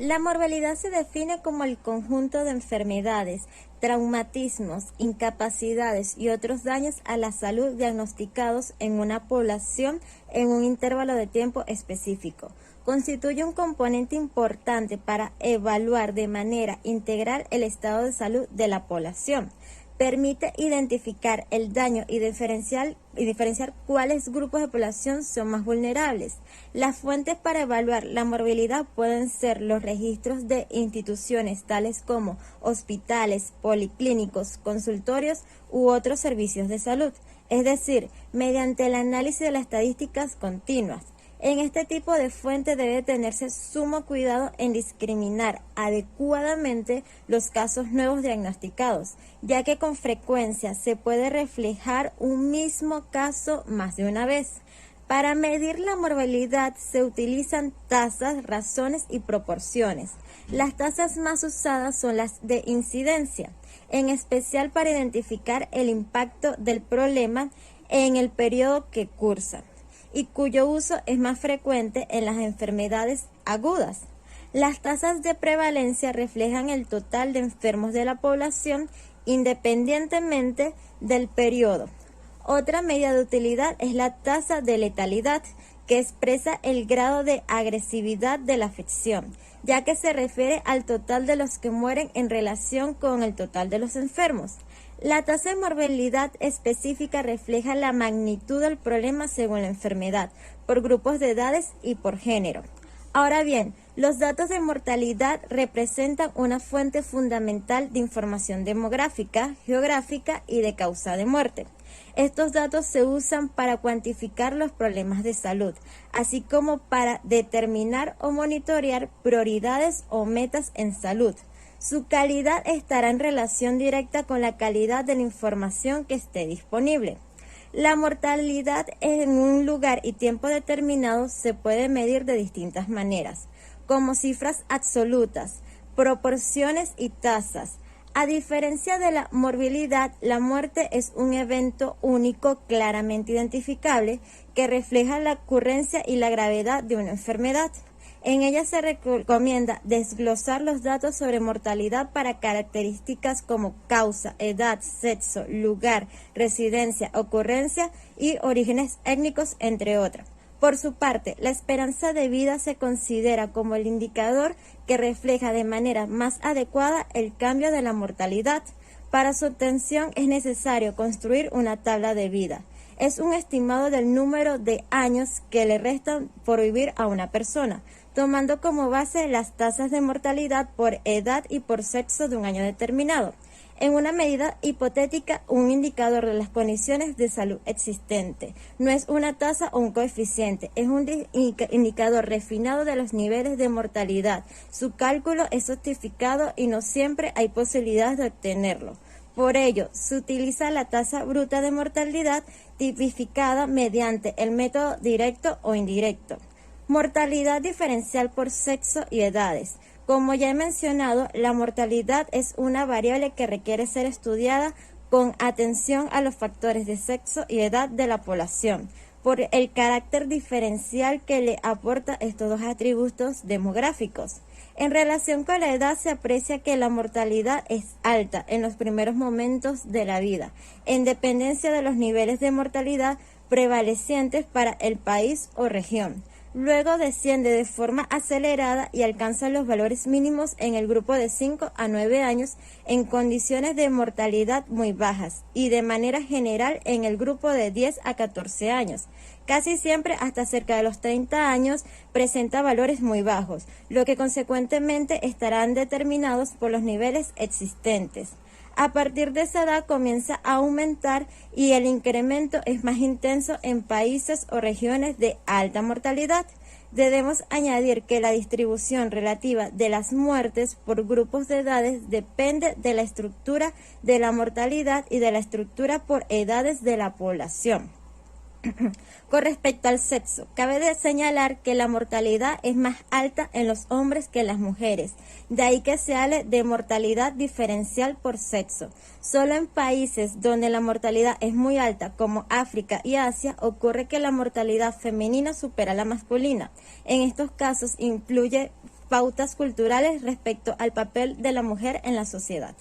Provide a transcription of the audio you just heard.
La morbilidad se define como el conjunto de enfermedades, traumatismos, incapacidades y otros daños a la salud diagnosticados en una población en un intervalo de tiempo específico. Constituye un componente importante para evaluar de manera integral el estado de salud de la población. Permite identificar el daño y diferenciar cuáles grupos de población son más vulnerables. Las fuentes para evaluar la morbilidad pueden ser los registros de instituciones tales como hospitales, policlínicos, consultorios u otros servicios de salud, es decir, mediante el análisis de las estadísticas continuas. En este tipo de fuente debe tenerse sumo cuidado en discriminar adecuadamente los casos nuevos diagnosticados, ya que con frecuencia se puede reflejar un mismo caso más de una vez. Para medir la morbilidad se utilizan tasas, razones y proporciones. Las tasas más usadas son las de incidencia, en especial para identificar el impacto del problema en el periodo que cursa, y cuyo uso es más frecuente en las enfermedades agudas. Las tasas de prevalencia reflejan el total de enfermos de la población independientemente del periodo. Otra medida de utilidad es la tasa de letalidad, que expresa el grado de agresividad de la afección, ya que se refiere al total de los que mueren en relación con el total de los enfermos. La tasa de morbilidad específica refleja la magnitud del problema según la enfermedad, por grupos de edades y por género. Ahora bien, los datos de mortalidad representan una fuente fundamental de información demográfica, geográfica y de causa de muerte. Estos datos se usan para cuantificar los problemas de salud, así como para determinar o monitorear prioridades o metas en salud. Su calidad estará en relación directa con la calidad de la información que esté disponible. La mortalidad en un lugar y tiempo determinados se puede medir de distintas maneras, como cifras absolutas, proporciones y tasas. A diferencia de la morbilidad, la muerte es un evento único claramente identificable que refleja la ocurrencia y la gravedad de una enfermedad. En ella se recomienda desglosar los datos sobre mortalidad para características como causa, edad, sexo, lugar, residencia, ocurrencia y orígenes étnicos, entre otras. Por su parte, la esperanza de vida se considera como el indicador que refleja de manera más adecuada el cambio de la mortalidad. Para su obtención es necesario construir una tabla de vida. Es un estimado del número de años que le restan por vivir a una persona, tomando como base las tasas de mortalidad por edad y por sexo de un año determinado. En una medida hipotética, un indicador de las condiciones de salud existente. No es una tasa o un coeficiente, es un indicador refinado de los niveles de mortalidad. Su cálculo es certificado y no siempre hay posibilidades de obtenerlo. Por ello, se utiliza la tasa bruta de mortalidad tipificada mediante el método directo o indirecto. Mortalidad diferencial por sexo y edades. Como ya he mencionado, la mortalidad es una variable que requiere ser estudiada con atención a los factores de sexo y edad de la población, por el carácter diferencial que le aporta estos dos atributos demográficos. En relación con la edad, se aprecia que la mortalidad es alta en los primeros momentos de la vida, en dependencia de los niveles de mortalidad prevalecientes para el país o región. Luego desciende de forma acelerada y alcanza los valores mínimos en el grupo de 5 a 9 años en condiciones de mortalidad muy bajas y de manera general en el grupo de 10 a 14 años. Casi siempre hasta cerca de los 30 años presenta valores muy bajos, lo que consecuentemente estarán determinados por los niveles existentes. A partir de esa edad comienza a aumentar y el incremento es más intenso en países o regiones de alta mortalidad. Debemos añadir que la distribución relativa de las muertes por grupos de edades depende de la estructura de la mortalidad y de la estructura por edades de la población. Con respecto al sexo, cabe señalar que la mortalidad es más alta en los hombres que en las mujeres, de ahí que se hable de mortalidad diferencial por sexo. Solo en países donde la mortalidad es muy alta, como África y Asia, ocurre que la mortalidad femenina supera la masculina. En estos casos influye pautas culturales respecto al papel de la mujer en la sociedad.